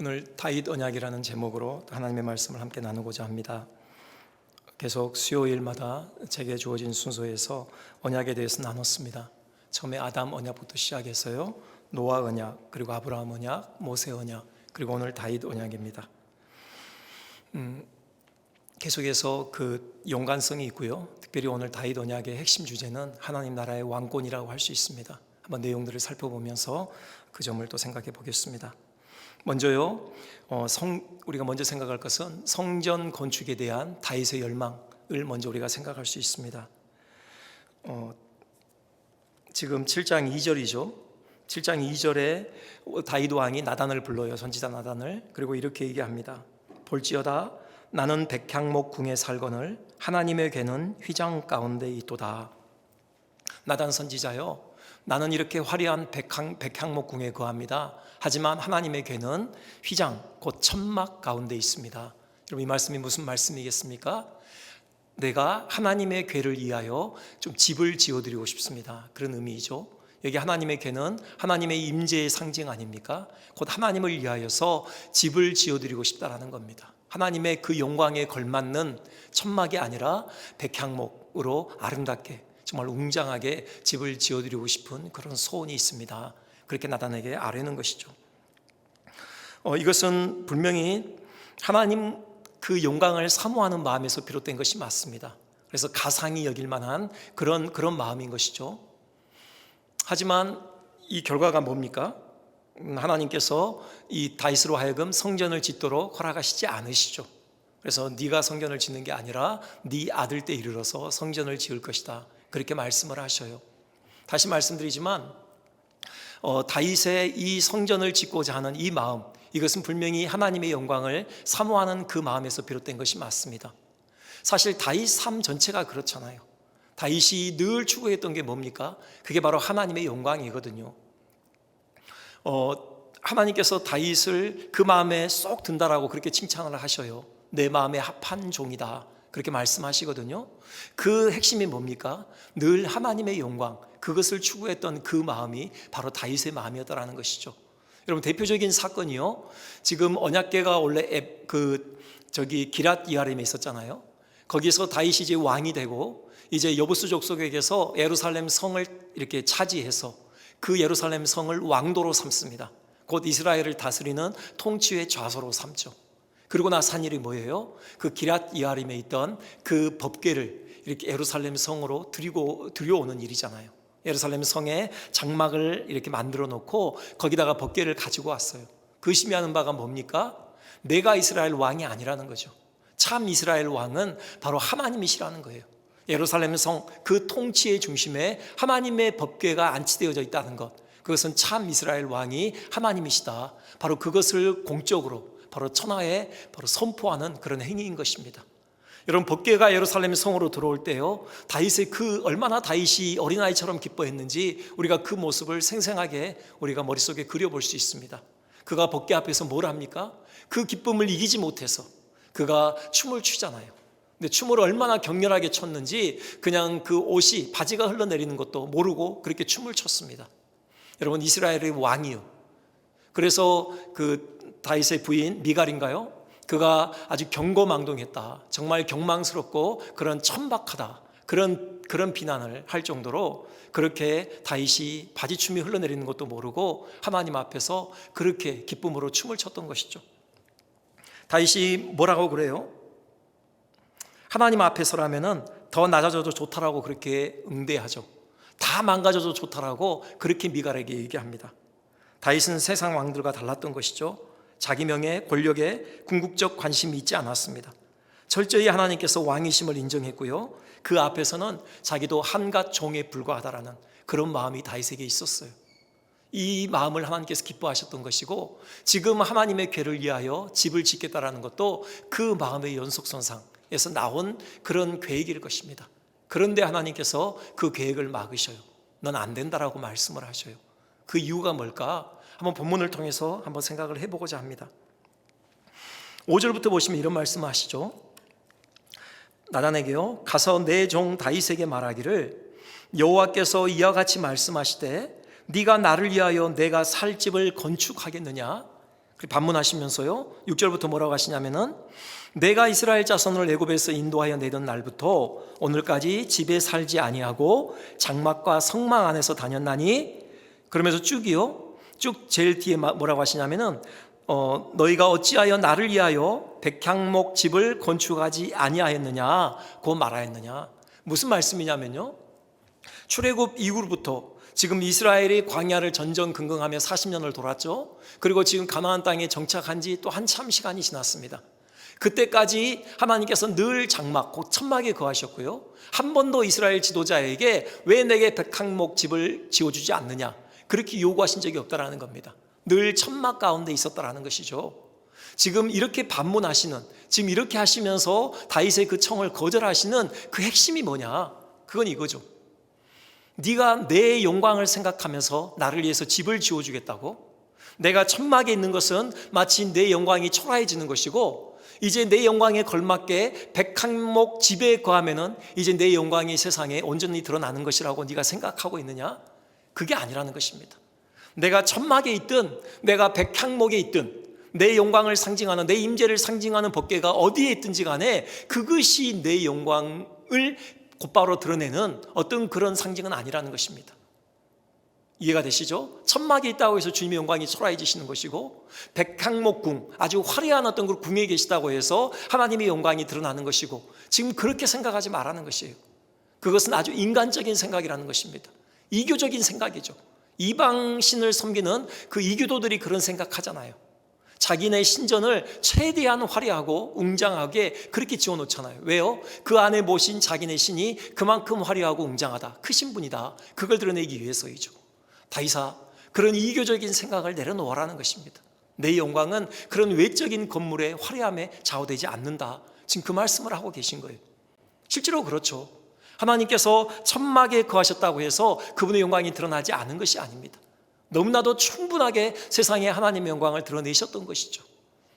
오늘 다윗 언약이라는 제목으로 하나님의 말씀을 함께 나누고자 합니다. 계속 수요일마다 제게 주어진 순서에서 언약에 대해서 나눴습니다. 처음에 아담 언약부터 시작해서요, 노아 언약, 그리고 아브라함 언약, 모세 언약, 그리고 오늘 다윗 언약입니다. 계속해서 그 연관성이 있고요. 특별히 오늘 다윗 언약의 핵심 주제는 하나님 나라의 왕권이라고 할 수 있습니다. 한번 내용들을 살펴보면서 그 점을 또 생각해 보겠습니다. 먼저요, 우리가 먼저 생각할 것은 성전 건축에 대한 다윗의 열망을 먼저 우리가 생각할 수 있습니다. 지금 7장 2절이죠. 7장 2절에 다윗 왕이 나단을 불러요. 선지자 나단을. 그리고 이렇게 얘기합니다. 볼지어다 나는 백향목 궁에 살거늘 하나님의 궤는 휘장 가운데 있도다. 나단 선지자요, 나는 이렇게 화려한 백향목 궁에 거합니다. 하지만 하나님의 궤는 휘장, 곧 천막 가운데 있습니다. 여러분, 이 말씀이 무슨 말씀이겠습니까? 내가 하나님의 궤를 위하여 좀 집을 지어드리고 싶습니다. 그런 의미이죠. 여기 하나님의 궤는 하나님의 임재의 상징 아닙니까? 곧 하나님을 위하여서 집을 지어드리고 싶다라는 겁니다. 하나님의 그 영광에 걸맞는 천막이 아니라 백향목으로 아름답게, 정말 웅장하게 집을 지어드리고 싶은 그런 소원이 있습니다. 그렇게 나단에게 아뢰는 것이죠. 이것은 분명히 하나님 그 영광을 사모하는 마음에서 비롯된 것이 맞습니다. 그래서 가상이 여길 만한 그런 마음인 것이죠. 하지만 이 결과가 뭡니까? 하나님께서 이 다윗으로 하여금 성전을 짓도록 허락하시지 않으시죠. 그래서 네가 성전을 짓는 게 아니라 네 아들 때 이르러서 성전을 지을 것이다, 그렇게 말씀을 하셔요. 다시 말씀드리지만 다윗의 이 성전을 짓고자 하는 이 마음, 이것은 분명히 하나님의 영광을 사모하는 그 마음에서 비롯된 것이 맞습니다. 사실 다윗 삶 전체가 그렇잖아요. 다윗이 늘 추구했던 게 뭡니까? 그게 바로 하나님의 영광이거든요. 하나님께서 다윗을 그 마음에 쏙 든다라고 그렇게 칭찬을 하셔요. 내 마음에 합한 종이다, 그렇게 말씀하시거든요. 그 핵심이 뭡니까? 늘 하나님의 영광, 그것을 추구했던 그 마음이 바로 다윗의 마음이었다라는 것이죠. 여러분, 대표적인 사건이요, 지금 언약궤가 원래 기랏 여아림에 있었잖아요. 거기서 다윗이 이제 왕이 되고 이제 여부수 족속에게서 예루살렘 성을 이렇게 차지해서 그 예루살렘 성을 왕도로 삼습니다. 곧 이스라엘을 다스리는 통치의 좌소로 삼죠. 그리고 나서 한 일이 뭐예요? 그 기랏 여아림에 있던 그 법궤를 이렇게 예루살렘 성으로 들여오는 일이잖아요. 예루살렘 성에 장막을 이렇게 만들어 놓고 거기다가 법궤를 가지고 왔어요. 그 의미하는 바가 뭡니까? 내가 이스라엘 왕이 아니라는 거죠. 참 이스라엘 왕은 바로 하나님이시라는 거예요. 예루살렘 성 그 통치의 중심에 하나님의 법궤가 안치되어져 있다는 것, 그것은 참 이스라엘 왕이 하나님이시다, 바로 그것을 공적으로 바로 천하에 바로 선포하는 그런 행위인 것입니다. 여러분, 법궤가 예루살렘 성으로 들어올 때요, 다윗의 얼마나 다윗이 어린아이처럼 기뻐했는지 우리가 그 모습을 생생하게 우리가 머릿속에 그려볼 수 있습니다. 그가 법궤 앞에서 뭘 합니까? 그 기쁨을 이기지 못해서 그가 춤을 추잖아요. 근데 춤을 얼마나 격렬하게 췄는지 그냥 그 옷이, 바지가 흘러내리는 것도 모르고 그렇게 춤을 췄습니다. 여러분, 이스라엘의 왕이요, 그래서 그 다윗의 부인 미갈인가요? 그가 아주 경거망동했다, 정말 경망스럽고 그런 천박하다, 그런 비난을 할 정도로 그렇게 다윗이 바지춤이 흘러내리는 것도 모르고 하나님 앞에서 그렇게 기쁨으로 춤을 췄던 것이죠. 다윗이 뭐라고 그래요? 하나님 앞에서라면은 더 낮아져도 좋다라고 그렇게 응대하죠. 다 망가져도 좋다라고 그렇게 미갈에게 얘기합니다. 다윗은 세상 왕들과 달랐던 것이죠. 자기 명예, 권력에 궁극적 관심이 있지 않았습니다. 철저히 하나님께서 왕이심을 인정했고요, 그 앞에서는 자기도 한갓 종에 불과하다라는 그런 마음이 다윗에게 있었어요. 이 마음을 하나님께서 기뻐하셨던 것이고, 지금 하나님의 궤를 위하여 집을 짓겠다라는 것도 그 마음의 연속선상에서 나온 그런 계획일 것입니다. 그런데 하나님께서 그 계획을 막으셔요. 넌 안 된다라고 말씀을 하셔요. 그 이유가 뭘까? 한번 본문을 통해서 한번 생각을 해보고자 합니다. 5절부터 보시면 이런 말씀을 하시죠. 나단에게요, 가서 내 종 다윗에게 말하기를 여호와께서 이와 같이 말씀하시되 네가 나를 위하여 내가 살 집을 건축하겠느냐? 반문하시면서요 6절부터 뭐라고 하시냐면은 내가 이스라엘 자손을 애굽에서 인도하여 내던 날부터 오늘까지 집에 살지 아니하고 장막과 성막 안에서 다녔나니, 그러면서 쭉이요 쭉 제일 뒤에 뭐라고 하시냐면은 너희가 어찌하여 나를 위하여 백향목 집을 건축하지 아니하였느냐 고 말하였느냐. 무슨 말씀이냐면요, 출애굽 이후로부터 지금 이스라엘이 광야를 전전긍긍하며 40년을 돌았죠. 그리고 지금 가나안 땅에 정착한 지 또 한참 시간이 지났습니다. 그때까지 하나님께서 늘 장막, 곧 천막에 거하셨고요, 한 번도 이스라엘 지도자에게 왜 내게 백향목 집을 지어주지 않느냐 그렇게 요구하신 적이 없다라는 겁니다. 늘 천막 가운데 있었다라는 것이죠. 지금 이렇게 반문하시는, 지금 이렇게 하시면서 다윗의 그 청을 거절하시는 그 핵심이 뭐냐, 그건 이거죠. 네가 내 영광을 생각하면서 나를 위해서 집을 지어주겠다고? 내가 천막에 있는 것은 마치 내 영광이 초라해지는 것이고, 이제 내 영광에 걸맞게 백향목 집에 거하면은 이제 내 영광이 세상에 온전히 드러나는 것이라고 네가 생각하고 있느냐? 그게 아니라는 것입니다. 내가 천막에 있든 내가 백향목에 있든 내 영광을 상징하는, 내 임재를 상징하는 법궤가 어디에 있든지 간에 그것이 내 영광을 곧바로 드러내는 어떤 그런 상징은 아니라는 것입니다. 이해가 되시죠? 천막에 있다고 해서 주님의 영광이 초라해지시는 것이고, 백향목궁, 아주 화려한 어떤 그 궁에 계시다고 해서 하나님의 영광이 드러나는 것이고, 지금 그렇게 생각하지 말라는 것이에요. 그것은 아주 인간적인 생각이라는 것입니다. 이교적인 생각이죠. 이방신을 섬기는 그 이교도들이 그런 생각하잖아요. 자기네 신전을 최대한 화려하고 웅장하게 그렇게 지어놓잖아요. 왜요? 그 안에 모신 자기네 신이 그만큼 화려하고 웅장하다, 크신 분이다, 그걸 드러내기 위해서이죠. 다윗아, 그런 이교적인 생각을 내려놓으라는 것입니다. 내 영광은 그런 외적인 건물의 화려함에 좌우되지 않는다, 지금 그 말씀을 하고 계신 거예요. 실제로 그렇죠. 하나님께서 천막에 거하셨다고 해서 그분의 영광이 드러나지 않은 것이 아닙니다. 너무나도 충분하게 세상에 하나님의 영광을 드러내셨던 것이죠.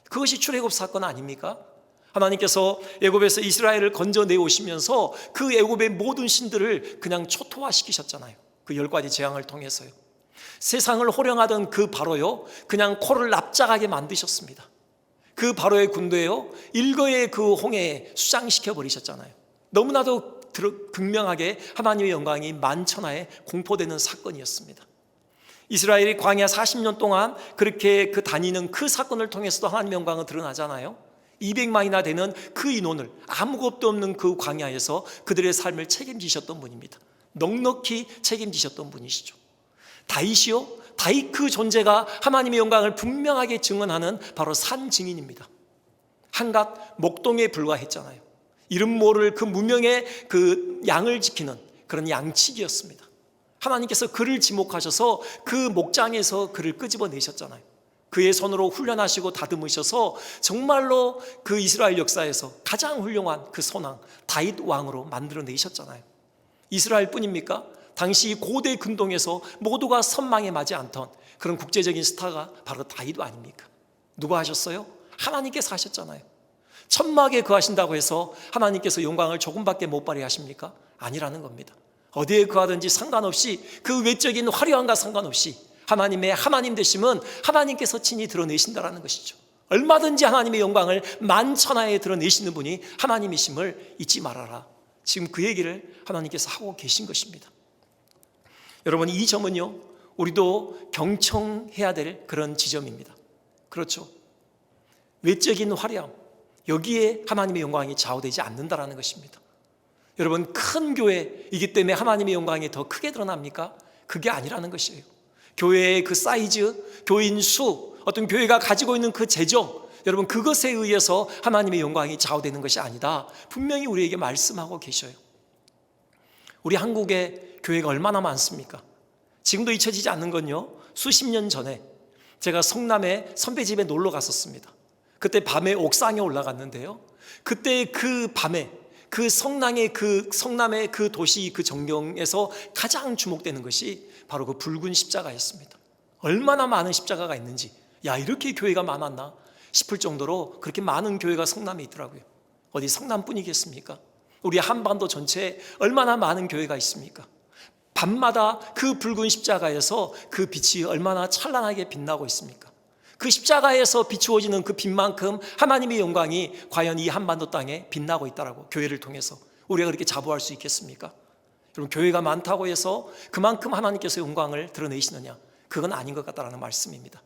그것이 출애굽 사건 아닙니까? 하나님께서 애굽에서 이스라엘을 건져내오시면서 그 애굽의 모든 신들을 그냥 초토화시키셨잖아요. 그 10가지 재앙을 통해서요. 세상을 호령하던 그 바로요, 그냥 코를 납작하게 만드셨습니다. 그 바로의 군대요, 일거의 그 홍해에 수장시켜 버리셨잖아요. 너무나도 극명하게 하나님의 영광이 만천하에 공포되는 사건이었습니다. 이스라엘이 광야 40년 동안 그렇게 그 다니는 그 사건을 통해서도 하나님의 영광은 드러나잖아요. 200만이나 되는 그 인원을 아무것도 없는 그 광야에서 그들의 삶을 책임지셨던 분입니다. 넉넉히 책임지셨던 분이시죠. 다윗이요, 다윗 그 존재가 하나님의 영광을 분명하게 증언하는 바로 산 증인입니다. 한갓 목동에 불과했잖아요. 이름 모를 그 무명의 그 양을 지키는 그런 양치기였습니다. 하나님께서 그를 지목하셔서 그 목장에서 그를 끄집어내셨잖아요. 그의 손으로 훈련하시고 다듬으셔서 정말로 그 이스라엘 역사에서 가장 훌륭한 그 선왕 다윗 왕으로 만들어내셨잖아요. 이스라엘 뿐입니까? 당시 고대 근동에서 모두가 선망에 맞지 않던 그런 국제적인 스타가 바로 다윗 아닙니까? 누가 하셨어요? 하나님께서 하셨잖아요. 천막에 거하신다고 해서 하나님께서 영광을 조금밖에 못 발휘하십니까? 아니라는 겁니다. 어디에 거하든지 상관없이, 그 외적인 화려함과 상관없이 하나님의 하나님 되심은 하나님께서 친히 드러내신다라는 것이죠. 얼마든지 하나님의 영광을 만천하에 드러내시는 분이 하나님이심을 잊지 말아라, 지금 그 얘기를 하나님께서 하고 계신 것입니다. 여러분, 이 점은요, 우리도 경청해야 될 그런 지점입니다. 그렇죠. 외적인 화려함, 여기에 하나님의 영광이 좌우되지 않는다라는 것입니다. 여러분, 큰 교회이기 때문에 하나님의 영광이 더 크게 드러납니까? 그게 아니라는 것이에요. 교회의 그 사이즈, 교인 수, 어떤 교회가 가지고 있는 그 재정, 여러분, 그것에 의해서 하나님의 영광이 좌우되는 것이 아니다, 분명히 우리에게 말씀하고 계셔요. 우리 한국에 교회가 얼마나 많습니까? 지금도 잊혀지지 않는 건요, 수십 년 전에 제가 성남에 선배 집에 놀러 갔었습니다. 그때 밤에 옥상에 올라갔는데요, 그때 그 밤에 그 성남의 그 도시 그 전경에서 가장 주목되는 것이 바로 그 붉은 십자가였습니다. 얼마나 많은 십자가가 있는지, 야, 이렇게 교회가 많았나 싶을 정도로 그렇게 많은 교회가 성남에 있더라고요. 어디 성남뿐이겠습니까? 우리 한반도 전체에 얼마나 많은 교회가 있습니까? 밤마다 그 붉은 십자가에서 그 빛이 얼마나 찬란하게 빛나고 있습니까? 그 십자가에서 비추어지는 그 빛만큼 하나님의 영광이 과연 이 한반도 땅에 빛나고 있다라고, 교회를 통해서 우리가 그렇게 자부할 수 있겠습니까? 여러분, 교회가 많다고 해서 그만큼 하나님께서 영광을 드러내시느냐? 그건 아닌 것 같다라는 말씀입니다.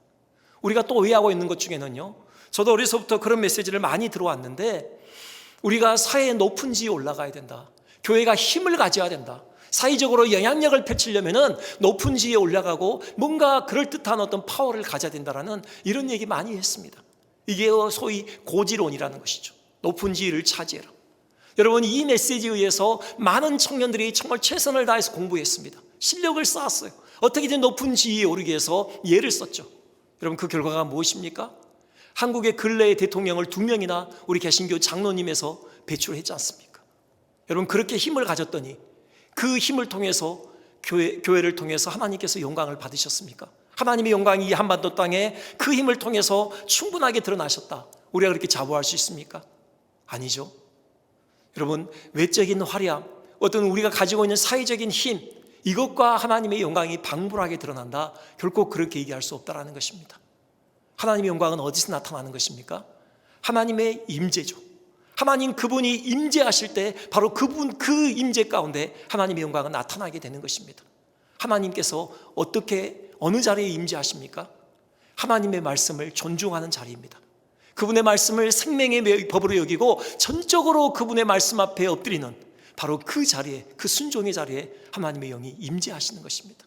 우리가 또 오해하고 있는 것 중에는요, 저도 어려서부터 그런 메시지를 많이 들어왔는데, 우리가 사회의 높은 지위에 올라가야 된다, 교회가 힘을 가져야 된다, 사회적으로 영향력을 펼치려면 높은 지위에 올라가고 뭔가 그럴듯한 어떤 파워를 가져야 된다라는 이런 얘기 많이 했습니다. 이게 소위 고지론이라는 것이죠. 높은 지위를 차지해라. 여러분, 이 메시지에 의해서 많은 청년들이 정말 최선을 다해서 공부했습니다. 실력을 쌓았어요. 어떻게든 높은 지위에 오르기 위해서 예를 썼죠. 여러분, 그 결과가 무엇입니까? 한국의 근래의 대통령을 2명이나 우리 개신교 장로님에서 배출했지 않습니까? 여러분, 그렇게 힘을 가졌더니 그 힘을 통해서 교회를 통해서 하나님께서 영광을 받으셨습니까? 하나님의 영광이 이 한반도 땅에 그 힘을 통해서 충분하게 드러나셨다, 우리가 그렇게 자부할 수 있습니까? 아니죠. 여러분, 외적인 활약, 어떤 우리가 가지고 있는 사회적인 힘, 이것과 하나님의 영광이 방불하게 드러난다, 결코 그렇게 얘기할 수 없다는 것입니다. 하나님의 영광은 어디서 나타나는 것입니까? 하나님의 임재죠. 하나님 그분이 임재하실 때 바로 그분 그 임재 가운데 하나님의 영광은 나타나게 되는 것입니다. 하나님께서 어떻게 어느 자리에 임재하십니까? 하나님의 말씀을 존중하는 자리입니다. 그분의 말씀을 생명의 법으로 여기고 전적으로 그분의 말씀 앞에 엎드리는 바로 그 자리에, 그 순종의 자리에 하나님의 영이 임재하시는 것입니다.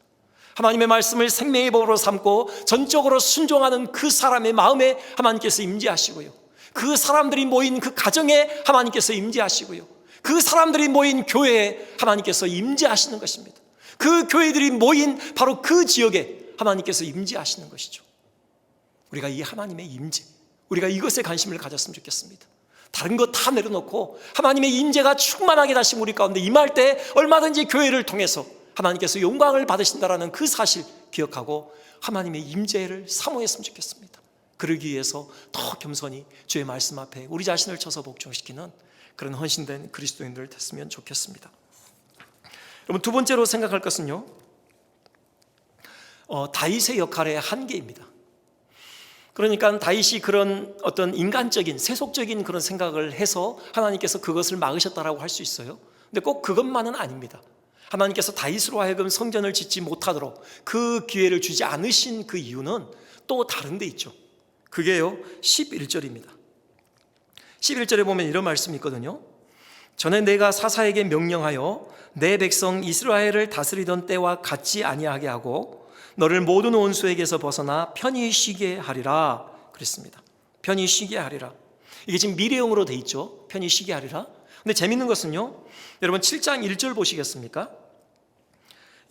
하나님의 말씀을 생명의 법으로 삼고 전적으로 순종하는 그 사람의 마음에 하나님께서 임재하시고요, 그 사람들이 모인 그 가정에 하나님께서 임재하시고요, 그 사람들이 모인 교회에 하나님께서 임재하시는 것입니다. 그 교회들이 모인 바로 그 지역에 하나님께서 임재하시는 것이죠. 우리가 이 하나님의 임재, 우리가 이것에 관심을 가졌으면 좋겠습니다. 다른 것 다 내려놓고 하나님의 임재가 충만하게 다시 우리 가운데 임할 때 얼마든지 교회를 통해서 하나님께서 영광을 받으신다라는 그 사실 기억하고 하나님의 임재를 사모했으면 좋겠습니다. 그러기 위해서 더 겸손히 주의 말씀 앞에 우리 자신을 쳐서 복종시키는 그런 헌신된 그리스도인들 됐으면 좋겠습니다. 여러분, 두 번째로 생각할 것은요, 다윗의 역할의 한계입니다. 그러니까 다윗이 그런 어떤 인간적인 세속적인 그런 생각을 해서 하나님께서 그것을 막으셨다라고 할 수 있어요. 근데 꼭 그것만은 아닙니다. 하나님께서 다윗으로 하여금 성전을 짓지 못하도록 그 기회를 주지 않으신 그 이유는 또 다른 데 있죠. 그게요, 11절입니다. 11절에 보면 이런 말씀이 있거든요. 전에 내가 사사에게 명령하여 내 백성 이스라엘을 다스리던 때와 같지 아니하게 하고 너를 모든 원수에게서 벗어나 편히 쉬게 하리라 그랬습니다. 편히 쉬게 하리라. 이게 지금 미래형으로 돼 있죠. 편히 쉬게 하리라. 근데 재밌는 것은요, 여러분 7장 1절 보시겠습니까?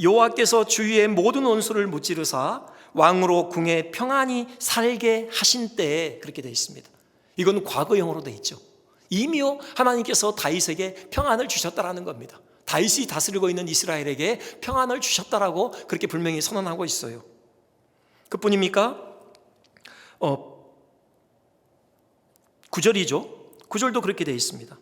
여호와께서 주위의 모든 원수를 무찌르사 왕으로 궁에 평안히 살게 하신 때에, 그렇게 되어 있습니다. 이건 과거형으로 되어 있죠. 이미요 하나님께서 다윗에게 평안을 주셨다라는 겁니다. 다윗이 다스리고 있는 이스라엘에게 평안을 주셨다라고 그렇게 분명히 선언하고 있어요. 그뿐입니까? 9절이죠. 9절도 그렇게 되어 있습니다.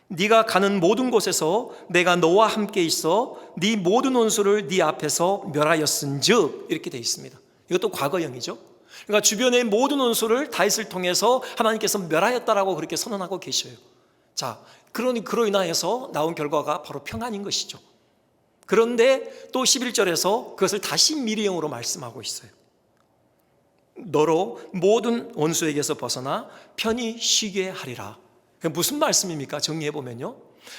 네가 가는 모든 곳에서 내가 너와 함께 있어 네 모든 원수를 네 앞에서 멸하였은즉, 이렇게 되어 있습니다. 이것도 과거형이죠. 그러니까 주변의 모든 원수를 다윗을 통해서 하나님께서 멸하였다라고 그렇게 선언하고 계셔요. 자, 그러니 그로 인하여서 나온 결과가 바로 평안인 것이죠. 그런데 또 11절에서 그것을 다시 미래형으로 말씀하고 있어요. 너로 모든 원수에게서 벗어나 편히 쉬게 하리라. 무슨 말씀입니까? 정리해보면요,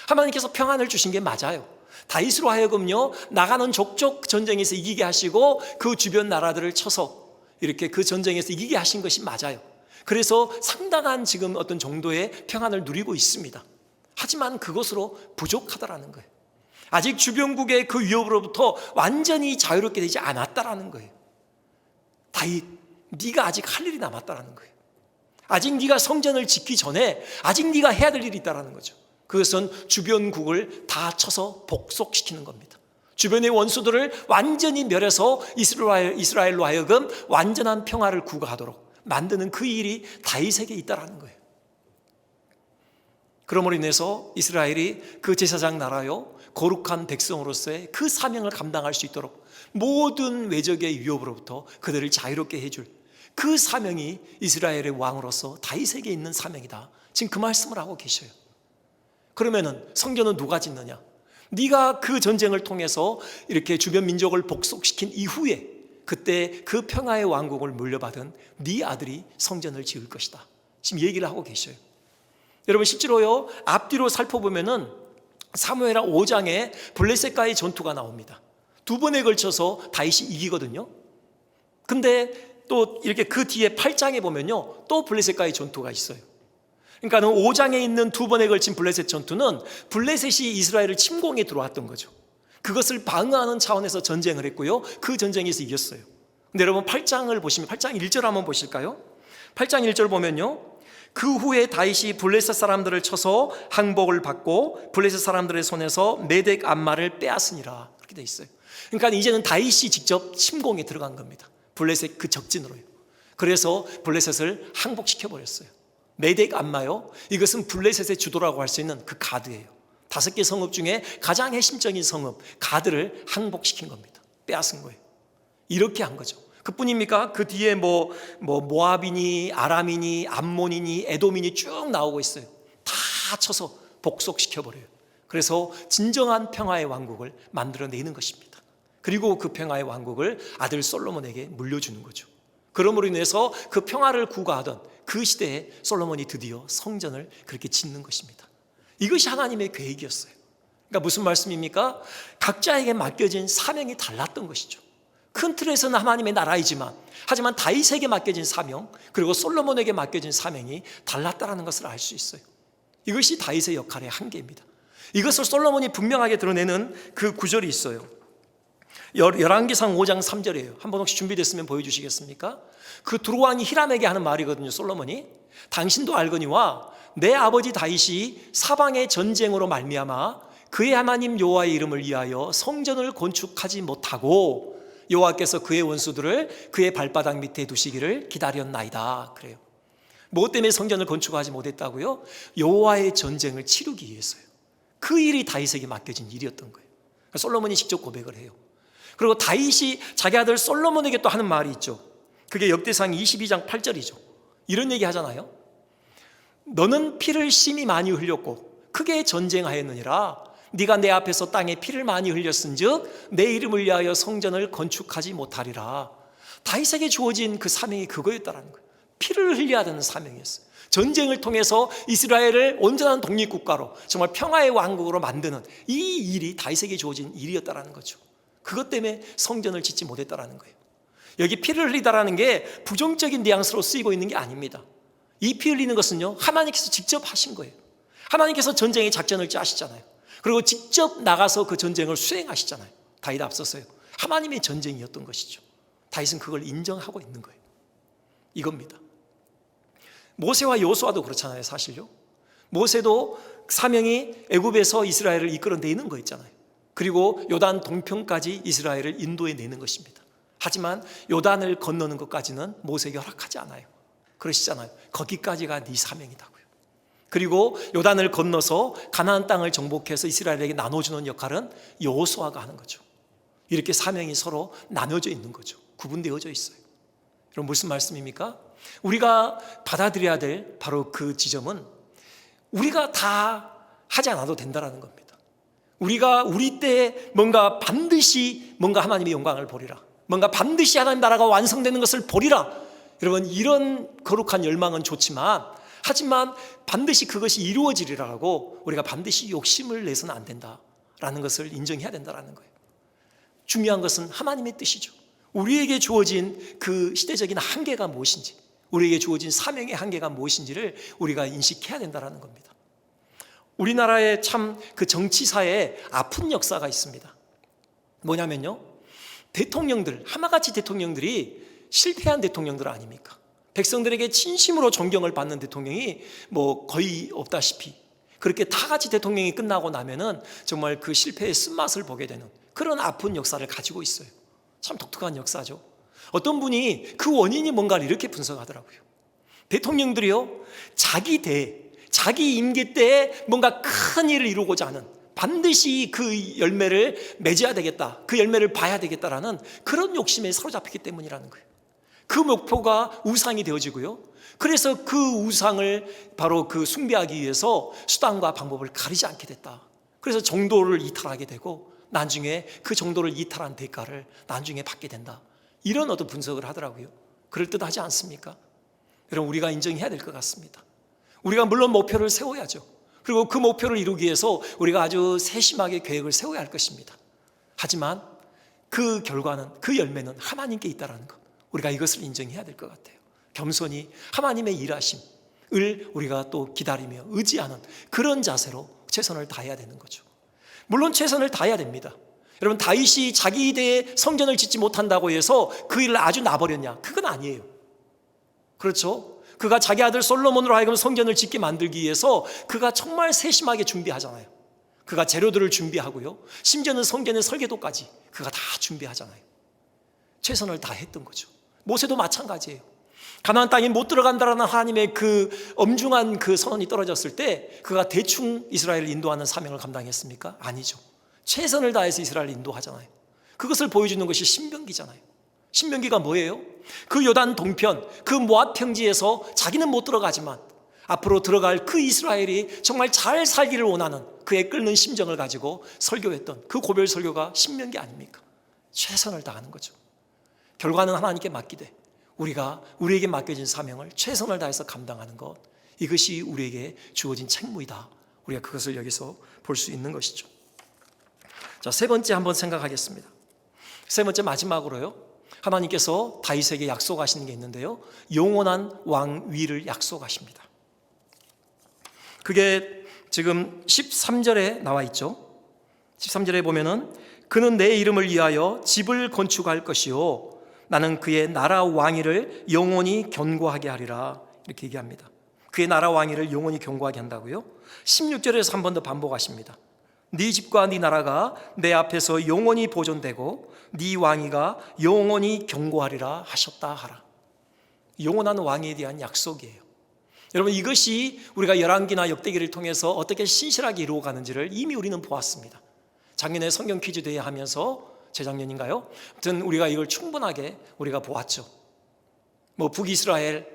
하나님께서 평안을 주신 게 맞아요. 다윗으로 하여금요 나가는 족족 전쟁에서 이기게 하시고 그 주변 나라들을 쳐서 이렇게 그 전쟁에서 이기게 하신 것이 맞아요. 그래서 상당한 지금 어떤 정도의 평안을 누리고 있습니다. 하지만 그것으로 부족하다라는 거예요. 아직 주변국의 그 위협으로부터 완전히 자유롭게 되지 않았다라는 거예요. 다윗, 네가 아직 할 일이 남았다라는 거예요. 아직 네가 성전을 짓기 전에 아직 네가 해야 될 일이 있다라는 거죠. 그것은 주변국을 다 쳐서 복속시키는 겁니다. 주변의 원수들을 완전히 멸해서 이스라엘로 하여금 완전한 평화를 구가하도록 만드는 그 일이 다윗에게 있다라는 거예요. 그러므로 인해서 이스라엘이 그 제사장 나라요 거룩한 백성으로서의 그 사명을 감당할 수 있도록 모든 외적의 위협으로부터 그들을 자유롭게 해줄 그 사명이 이스라엘의 왕으로서 다윗에게 있는 사명이다. 지금 그 말씀을 하고 계셔요. 그러면은 성전은 누가 짓느냐? 네가 그 전쟁을 통해서 이렇게 주변 민족을 복속시킨 이후에 그때 그 평화의 왕국을 물려받은 네 아들이 성전을 지을 것이다. 지금 얘기를 하고 계셔요. 여러분 실제로요, 앞뒤로 살펴보면은 사무엘하 5장에 블레셋과의 전투가 나옵니다. 2번에 걸쳐서 다윗이 이기거든요. 근데 또 이렇게 그 뒤에 8장에 보면요, 또 블레셋과의 전투가 있어요. 그러니까 5장에 있는 2번에 걸친 블레셋 전투는 블레셋이 이스라엘을 침공해 들어왔던 거죠. 그것을 방어하는 차원에서 전쟁을 했고요, 그 전쟁에서 이겼어요. 근데 여러분 8장을 보시면 8장 1절 한번 보실까요? 8장 1절 보면요, 그 후에 다윗이 블레셋 사람들을 쳐서 항복을 받고 블레셋 사람들의 손에서 메덱 암마를 빼앗으니라. 그렇게 돼 있어요. 그러니까 이제는 다윗이 직접 침공에 들어간 겁니다. 블레셋 그 적진으로요. 그래서 블레셋을 항복시켜 버렸어요. 메덱 암마요, 이것은 블레셋의 주도라고 할 수 있는 그 가드예요. 5개 성읍 중에 가장 핵심적인 성읍 가드를 항복시킨 겁니다. 빼앗은 거예요. 이렇게 한 거죠. 그뿐입니까? 그 뒤에 모압이니 아람이니 암몬이니 에돔이니 쭉 나오고 있어요. 다 쳐서 복속시켜버려요. 그래서 진정한 평화의 왕국을 만들어내는 것입니다. 그리고 그 평화의 왕국을 아들 솔로몬에게 물려주는 거죠. 그러므로 인해서 그 평화를 구가하던 그 시대에 솔로몬이 드디어 성전을 그렇게 짓는 것입니다. 이것이 하나님의 계획이었어요. 그러니까 무슨 말씀입니까? 각자에게 맡겨진 사명이 달랐던 것이죠. 큰 틀에서는 하나님의 나라이지만, 하지만 다윗에게 맡겨진 사명, 그리고 솔로몬에게 맡겨진 사명이 달랐다는 것을 알 수 있어요. 이것이 다윗의 역할의 한계입니다. 이것을 솔로몬이 분명하게 드러내는 그 구절이 있어요. 열왕기상 5장 3절이에요. 한번 혹시 준비됐으면 보여주시겠습니까? 그 두루왕이 히람에게 하는 말이거든요. 솔로몬이 당신도 알거니와 내 아버지 다윗이 사방의 전쟁으로 말미암아 그의 하나님 여호와의 이름을 위하여 성전을 건축하지 못하고 여호와께서 그의 원수들을 그의 발바닥 밑에 두시기를 기다렸나이다. 그래요. 무엇 때문에 성전을 건축하지 못했다고요? 여호와의 전쟁을 치르기 위해서요. 그 일이 다윗에게 맡겨진 일이었던 거예요. 솔로몬이 직접 고백을 해요. 그리고 다윗이 자기 아들 솔로몬에게 또 하는 말이 있죠. 그게 역대상 22장 8절이죠. 이런 얘기 하잖아요. 너는 피를 심히 많이 흘렸고 크게 전쟁하였느니라. 네가 내 앞에서 땅에 피를 많이 흘렸은즉 내 이름을 위하여 성전을 건축하지 못하리라. 다윗에게 주어진 그 사명이 그거였다라는 거예요. 피를 흘려야 되는 사명이었어요. 전쟁을 통해서 이스라엘을 온전한 독립국가로 정말 평화의 왕국으로 만드는 이 일이 다윗에게 주어진 일이었다라는 거죠. 그것 때문에 성전을 짓지 못했다라는 거예요. 여기 피를 흘리다라는 게 부정적인 뉘앙스로 쓰이고 있는 게 아닙니다. 이 피 흘리는 것은요, 하나님께서 직접 하신 거예요. 하나님께서 전쟁의 작전을 짜시잖아요. 그리고 직접 나가서 그 전쟁을 수행하시잖아요. 다윗 앞서서요. 하나님의 전쟁이었던 것이죠. 다윗은 그걸 인정하고 있는 거예요. 이겁니다. 모세와 여호수아도 그렇잖아요. 사실요. 모세도 사명이 애굽에서 이스라엘을 이끌어내는 거였잖아요. 그리고 요단 동편까지 이스라엘을 인도해내는 것입니다. 하지만 요단을 건너는 것까지는 모세에게 허락하지 않아요. 그러시잖아요. 거기까지가 네 사명이다고요. 그리고 요단을 건너서 가나안 땅을 정복해서 이스라엘에게 나눠주는 역할은 여호수아가 하는 거죠. 이렇게 사명이 서로 나눠져 있는 거죠. 구분되어져 있어요. 여러분 무슨 말씀입니까? 우리가 받아들여야 될 바로 그 지점은 우리가 다 하지 않아도 된다는 겁니다. 우리가 우리 때에 뭔가 반드시 뭔가 하나님의 영광을 보리라, 뭔가 반드시 하나님 나라가 완성되는 것을 보리라. 여러분 이런 거룩한 열망은 좋지만, 하지만 반드시 그것이 이루어지리라고 우리가 반드시 욕심을 내서는 안 된다라는 것을 인정해야 된다는 거예요. 중요한 것은 하나님의 뜻이죠. 우리에게 주어진 그 시대적인 한계가 무엇인지, 우리에게 주어진 사명의 한계가 무엇인지를 우리가 인식해야 된다는 겁니다. 우리나라의 참 그 정치사에 아픈 역사가 있습니다. 뭐냐면요, 대통령들, 하나같이 대통령들이 실패한 대통령들 아닙니까? 백성들에게 진심으로 존경을 받는 대통령이 뭐 거의 없다시피, 그렇게 다 같이 대통령이 끝나고 나면은 정말 그 실패의 쓴맛을 보게 되는 그런 아픈 역사를 가지고 있어요. 참 독특한 역사죠. 어떤 분이 그 원인이 뭔가를 이렇게 분석하더라고요. 대통령들이요, 자기 임기 때에 뭔가 큰 일을 이루고자 하는, 반드시 그 열매를 맺어야 되겠다, 그 열매를 봐야 되겠다라는 그런 욕심에 사로잡히기 때문이라는 거예요. 그 목표가 우상이 되어지고요. 그래서 그 우상을 바로 그 숭배하기 위해서 수단과 방법을 가리지 않게 됐다. 그래서 정도를 이탈하게 되고 나중에 그 정도를 이탈한 대가를 나중에 받게 된다. 이런 어떤 분석을 하더라고요. 그럴듯하지 않습니까? 여러분, 우리가 인정해야 될 것 같습니다. 우리가 물론 목표를 세워야죠. 그리고 그 목표를 이루기 위해서 우리가 아주 세심하게 계획을 세워야 할 것입니다. 하지만 그 결과는, 그 열매는 하나님께 있다는 것, 우리가 이것을 인정해야 될 것 같아요. 겸손히 하나님의 일하심을 우리가 또 기다리며 의지하는 그런 자세로 최선을 다해야 되는 거죠. 물론 최선을 다해야 됩니다. 여러분, 다윗이 자기 이대에 성전을 짓지 못한다고 해서 그 일을 아주 놔버렸냐? 그건 아니에요. 그렇죠? 그가 자기 아들 솔로몬으로 하여금 성전을 짓게 만들기 위해서 그가 정말 세심하게 준비하잖아요. 그가 재료들을 준비하고요, 심지어는 성전의 설계도까지 그가 다 준비하잖아요. 최선을 다했던 거죠. 모세도 마찬가지예요. 가나안 땅에 못 들어간다라는 하나님의 그 엄중한 그 선언이 떨어졌을 때 그가 대충 이스라엘을 인도하는 사명을 감당했습니까? 아니죠. 최선을 다해서 이스라엘을 인도하잖아요. 그것을 보여주는 것이 신명기잖아요. 신명기가 뭐예요? 그 요단 동편, 그 모압 평지에서 자기는 못 들어가지만 앞으로 들어갈 그 이스라엘이 정말 잘 살기를 원하는 그의 끓는 심정을 가지고 설교했던 그 고별 설교가 신명기 아닙니까? 최선을 다하는 거죠. 결과는 하나님께 맡기되 우리에게 맡겨진 사명을 최선을 다해서 감당하는 것, 이것이 우리에게 주어진 책무이다. 우리가 그것을 여기서 볼 수 있는 것이죠. 자, 세 번째 한번 생각하겠습니다. 세 번째, 마지막으로요, 하나님께서 다윗에게 약속하시는 게 있는데요, 영원한 왕위를 약속하십니다. 그게 지금 13절에 나와 있죠. 13절에 보면은 그는 내 이름을 위하여 집을 건축할 것이요 나는 그의 나라 왕위를 영원히 견고하게 하리라, 이렇게 얘기합니다. 그의 나라 왕위를 영원히 견고하게 한다고요? 16절에서 한 번 더 반복하십니다. 네 집과 네 나라가 내 앞에서 영원히 보존되고 네 왕위가 영원히 견고하리라 하셨다 하라. 영원한 왕위에 대한 약속이에요. 여러분, 이것이 우리가 열왕기나 역대기를 통해서 어떻게 신실하게 이루어가는지를 이미 우리는 보았습니다. 작년에 성경 퀴즈 대회 하면서, 재작년인가요? 아무튼 우리가 이걸 충분하게 우리가 보았죠. 북이스라엘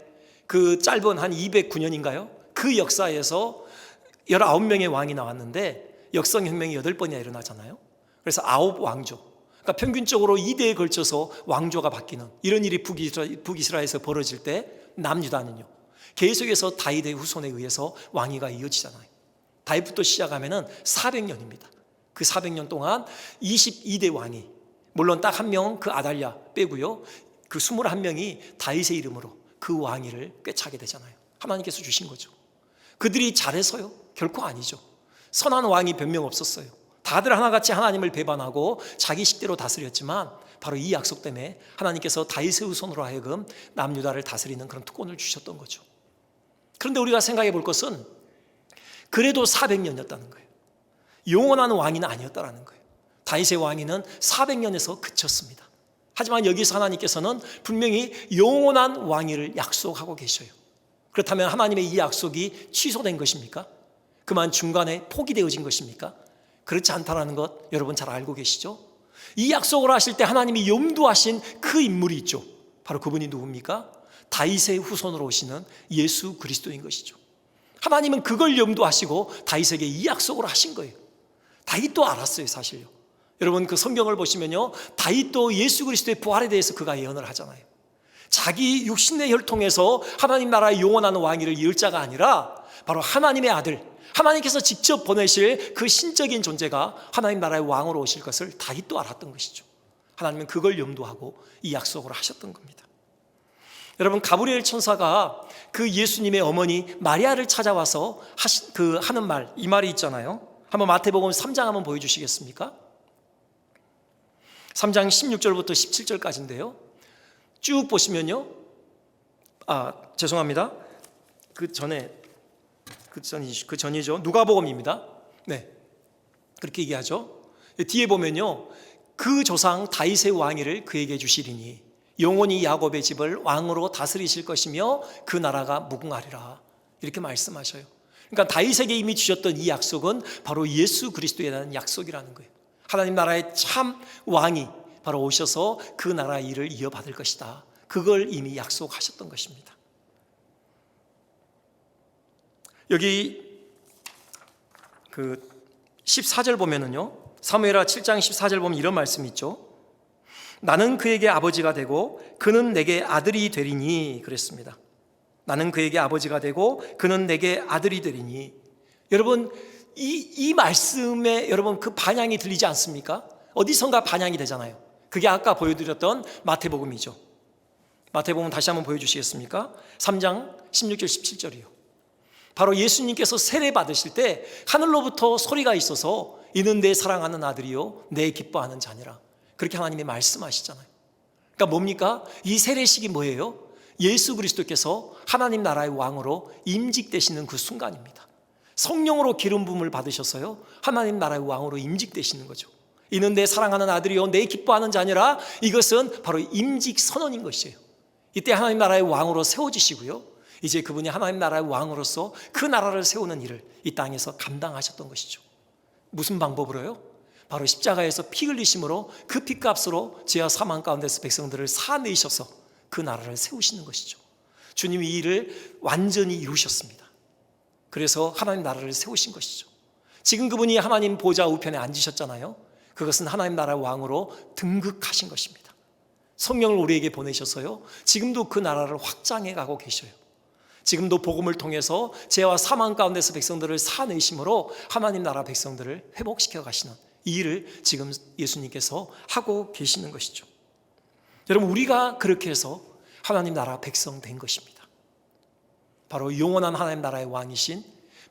그 짧은 한 209년인가요? 그 역사에서 19명의 왕이 나왔는데 역성혁명이 8번이나 일어나잖아요. 그래서 9왕조, 그러니까 평균적으로 2대에 걸쳐서 왕조가 바뀌는 이런 일이 북이스라엘에서 벌어질 때 남유다는요, 계속해서 다윗의 후손에 의해서 왕위가 이어지잖아요. 다윗부터 시작하면 400년입니다. 그 400년 동안 22대 왕이, 물론 딱 한 명 그 아달랴 빼고요, 그 21명이 다윗의 이름으로 그 왕위를 꿰차게 되잖아요. 하나님께서 주신 거죠. 그들이 잘해서요? 결코 아니죠. 선한 왕이 몇 명 없었어요. 다들 하나같이 하나님을 배반하고 자기 식대로 다스렸지만 바로 이 약속 때문에 하나님께서 다윗의 후손으로 하여금 남유다를 다스리는 그런 특권을 주셨던 거죠. 그런데 우리가 생각해 볼 것은 그래도 400년이었다는 거예요. 영원한 왕위는 아니었다라는 거예요. 다윗의 왕위는 400년에서 그쳤습니다. 하지만 여기서 하나님께서는 분명히 영원한 왕위를 약속하고 계셔요. 그렇다면 하나님의 이 약속이 취소된 것입니까? 그만 중간에 포기되어진 것입니까? 그렇지 않다는 것 여러분 잘 알고 계시죠? 이 약속을 하실 때 하나님이 염두하신 그 인물이 있죠. 바로 그분이 누굽니까? 다윗의 후손으로 오시는 예수 그리스도인 것이죠. 하나님은 그걸 염두하시고 다윗에게 이 약속을 하신 거예요. 다윗도 알았어요, 사실요. 여러분, 그 성경을 보시면요, 다윗도 예수 그리스도의 부활에 대해서 그가 예언을 하잖아요. 자기 육신의 혈통에서 하나님 나라의 영원한 왕위를 이을 자가 아니라 바로 하나님의 아들, 하나님께서 직접 보내실 그 신적인 존재가 하나님 나라의 왕으로 오실 것을 다윗도 알았던 것이죠. 하나님은 그걸 염두하고 이 약속을 하셨던 겁니다. 여러분, 가브리엘 천사가 그 예수님의 어머니 마리아를 찾아와서 하는 말, 이 말이 있잖아요. 한번 마태복음 3장 한번 보여주시겠습니까? 3장 16절부터 17절까지인데요. 쭉 보시면요. 죄송합니다. 그 전이죠. 누가복음입니다. 네, 그렇게 얘기하죠. 뒤에 보면요, 그 조상 다윗의 왕위를 그에게 주시리니 영원히 야곱의 집을 왕으로 다스리실 것이며 그 나라가 무궁하리라, 이렇게 말씀하셔요. 그러니까 다윗에게 이미 주셨던 이 약속은 바로 예수 그리스도에 대한 약속이라는 거예요. 하나님 나라의 참 왕이 바로 오셔서 그 나라의 일을 이어받을 것이다. 그걸 이미 약속하셨던 것입니다. 여기 그 14절 보면은요, 사무엘하 7장 14절 보면 이런 말씀이 있죠. 나는 그에게 아버지가 되고 그는 내게 아들이 되리니 그랬습니다. 나는 그에게 아버지가 되고 그는 내게 아들이 되리니. 여러분, 이 말씀에 여러분 그 반향이 들리지 않습니까? 어디선가 반향이 되잖아요. 그게 아까 보여드렸던 마태복음이죠. 마태복음 다시 한번 보여주시겠습니까? 3장 16절 17절이요. 바로 예수님께서 세례 받으실 때 하늘로부터 소리가 있어서 이는 내 사랑하는 아들이요 내 기뻐하는 자니라. 그렇게 하나님이 말씀하시잖아요. 그러니까 뭡니까? 이 세례식이 뭐예요? 예수 그리스도께서 하나님 나라의 왕으로 임직되시는 그 순간입니다. 성령으로 기름 부음을 받으셔서요 하나님 나라의 왕으로 임직되시는 거죠. 이는 내 사랑하는 아들이요 내 기뻐하는 자니라. 이것은 바로 임직 선언인 것이에요. 이때 하나님 나라의 왕으로 세워지시고요, 이제 그분이 하나님 나라의 왕으로서 그 나라를 세우는 일을 이 땅에서 감당하셨던 것이죠. 무슨 방법으로요? 바로 십자가에서 피 흘리심으로 그 피값으로 죄와 사망 가운데서 백성들을 사내셔서 그 나라를 세우시는 것이죠. 주님이 이 일을 완전히 이루셨습니다. 그래서 하나님 나라를 세우신 것이죠. 지금 그분이 하나님 보좌 우편에 앉으셨잖아요. 그것은 하나님 나라의 왕으로 등극하신 것입니다. 성령을 우리에게 보내셔서요 지금도 그 나라를 확장해 가고 계셔요. 지금도 복음을 통해서 죄와 사망 가운데서 백성들을 사내심으로 하나님 나라 백성들을 회복시켜 가시는 이 일을 지금 예수님께서 하고 계시는 것이죠. 여러분, 우리가 그렇게 해서 하나님 나라 백성 된 것입니다. 바로 영원한 하나님 나라의 왕이신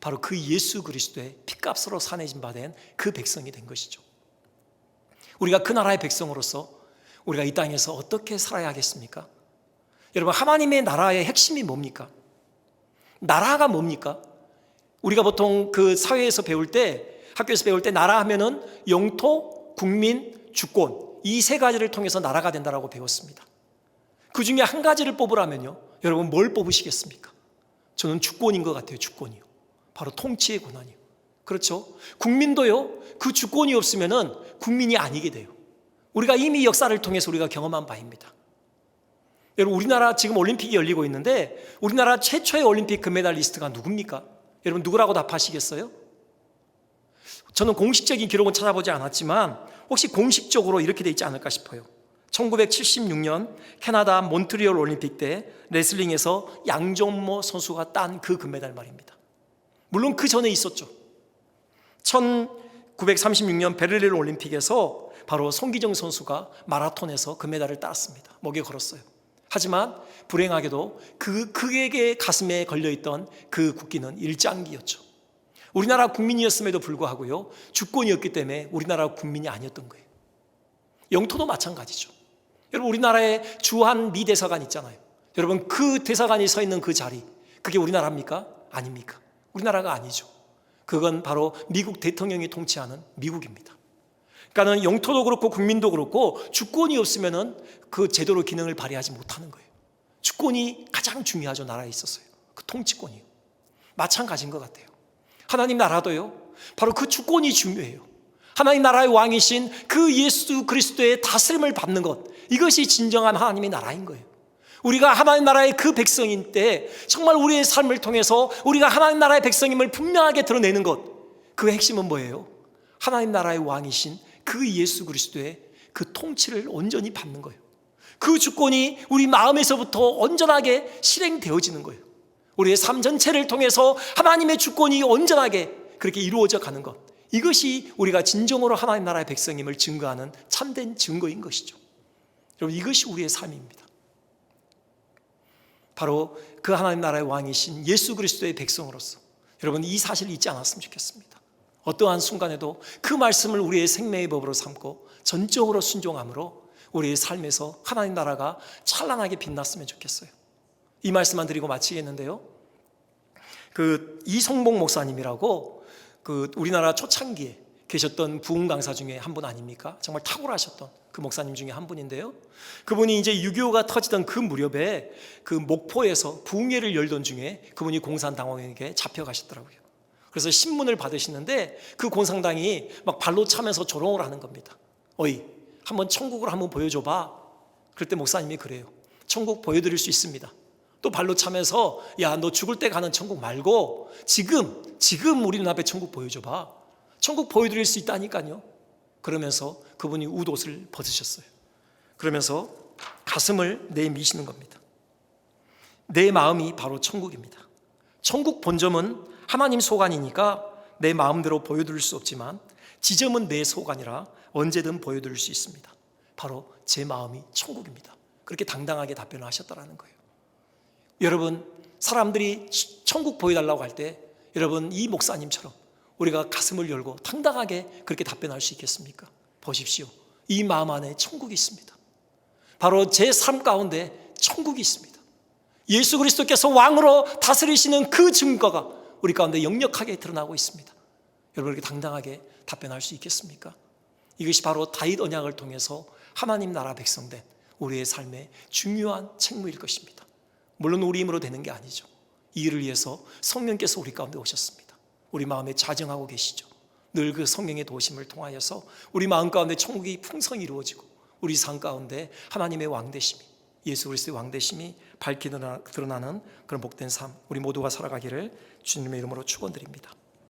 바로 그 예수 그리스도의 피값으로 사내진 바 된 그 백성이 된 것이죠. 우리가 그 나라의 백성으로서 우리가 이 땅에서 어떻게 살아야 하겠습니까? 여러분, 하나님의 나라의 핵심이 뭡니까? 나라가 뭡니까? 우리가 보통 그 사회에서 배울 때, 학교에서 배울 때 나라 하면은 영토, 국민, 주권, 이 세 가지를 통해서 나라가 된다라고 배웠습니다. 그 중에 한 가지를 뽑으라면요 여러분 뭘 뽑으시겠습니까? 저는 주권인 것 같아요. 주권이요. 바로 통치의 권한이요. 그렇죠? 국민도요, 그 주권이 없으면은 국민이 아니게 돼요. 우리가 이미 역사를 통해서 우리가 경험한 바입니다. 여러분, 우리나라 지금 올림픽이 열리고 있는데 우리나라 최초의 올림픽 금메달리스트가 누굽니까? 여러분, 누구라고 답하시겠어요? 저는 공식적인 기록은 찾아보지 않았지만 혹시 공식적으로 이렇게 돼 있지 않을까 싶어요. 1976년 캐나다 몬트리올 올림픽 때 레슬링에서 양정모 선수가 딴 그 금메달 말입니다. 물론 그 전에 있었죠. 1936년 베를린 올림픽에서 바로 송기정 선수가 마라톤에서 금메달을 따왔습니다. 목에 걸었어요. 하지만 불행하게도 그에게 가슴에 걸려있던 그 국기는 일장기였죠. 우리나라 국민이었음에도 불구하고요 주권이었기 때문에 우리나라 국민이 아니었던 거예요. 영토도 마찬가지죠. 여러분, 우리나라에 주한 미 대사관 있잖아요. 여러분, 그 대사관이 서 있는 그 자리, 그게 우리나라입니까? 아닙니까? 우리나라가 아니죠. 그건 바로 미국 대통령이 통치하는 미국입니다. 그러니까는 영토도 그렇고 국민도 그렇고 주권이 없으면은 그 제대로 기능을 발휘하지 못하는 거예요. 주권이 가장 중요하죠. 나라에 있어서요. 그 통치권이요. 마찬가지인 것 같아요. 하나님 나라도요 바로 그 주권이 중요해요. 하나님 나라의 왕이신 그 예수 그리스도의 다스림을 받는 것, 이것이 진정한 하나님의 나라인 거예요. 우리가 하나님 나라의 그 백성인 때 정말 우리의 삶을 통해서 우리가 하나님 나라의 백성임을 분명하게 드러내는 것, 그 핵심은 뭐예요? 하나님 나라의 왕이신 그 예수 그리스도의 그 통치를 온전히 받는 거예요. 그 주권이 우리 마음에서부터 온전하게 실행되어지는 거예요. 우리의 삶 전체를 통해서 하나님의 주권이 온전하게 그렇게 이루어져 가는 것, 이것이 우리가 진정으로 하나님 나라의 백성임을 증거하는 참된 증거인 것이죠. 여러분, 이것이 우리의 삶입니다. 바로 그 하나님 나라의 왕이신 예수 그리스도의 백성으로서 여러분, 이 사실을 잊지 않았으면 좋겠습니다. 어떠한 순간에도 그 말씀을 우리의 생명의 법으로 삼고 전적으로 순종함으로 우리의 삶에서 하나님 나라가 찬란하게 빛났으면 좋겠어요. 이 말씀만 드리고 마치겠는데요, 그 이성복 목사님이라고 그 우리나라 초창기에 계셨던 부흥 강사 중에 한 분 아닙니까? 정말 탁월하셨던 그 목사님 중에 한 분인데요, 그분이 이제 6.25가 터지던 그 무렵에 그 목포에서 부흥회를 열던 중에 그분이 공산당원에게 잡혀가셨더라고요. 그래서 신문을 받으시는데 그 공산당이 막 발로 차면서 조롱을 하는 겁니다. 어이, 한번 천국을 한번 보여줘봐. 그럴 때 목사님이 그래요. 천국 보여드릴 수 있습니다. 또 발로 차면서 야, 너 죽을 때 가는 천국 말고 지금 우리 눈앞에 천국 보여줘봐. 천국 보여드릴 수 있다니까요. 그러면서 그분이 웃옷을 벗으셨어요. 그러면서 가슴을 내미시는 겁니다. 내 마음이 바로 천국입니다. 천국 본점은 하나님 소관이니까 내 마음대로 보여드릴 수 없지만 지점은 내 소관이라 언제든 보여드릴 수 있습니다. 바로 제 마음이 천국입니다. 그렇게 당당하게 답변을 하셨다는 거예요. 여러분, 사람들이 천국 보여달라고 할 때 여러분, 이 목사님처럼 우리가 가슴을 열고 당당하게 그렇게 답변할 수 있겠습니까? 보십시오. 이 마음 안에 천국이 있습니다. 바로 제 삶 가운데 천국이 있습니다. 예수 그리스도께서 왕으로 다스리시는 그 증거가 우리 가운데 역력하게 드러나고 있습니다. 여러분, 이렇게 당당하게 답변할 수 있겠습니까? 이것이 바로 다윗 언약을 통해서 하나님 나라 백성된 우리의 삶의 중요한 책무일 것입니다. 물론 우리 힘으로 되는 게 아니죠. 이 일을 위해서 성령께서 우리 가운데 오셨습니다. 우리 마음에 자정하고 계시죠. 늘 그 성령의 도심을 통하여서 우리 마음 가운데 천국이 풍성히 이루어지고 우리 삶 가운데 하나님의 왕되심이, 예수 그리스도의 왕되심이 밝히 드러나는 그런 복된 삶, 우리 모두가 살아가기를 주님의 이름으로 축원드립니다.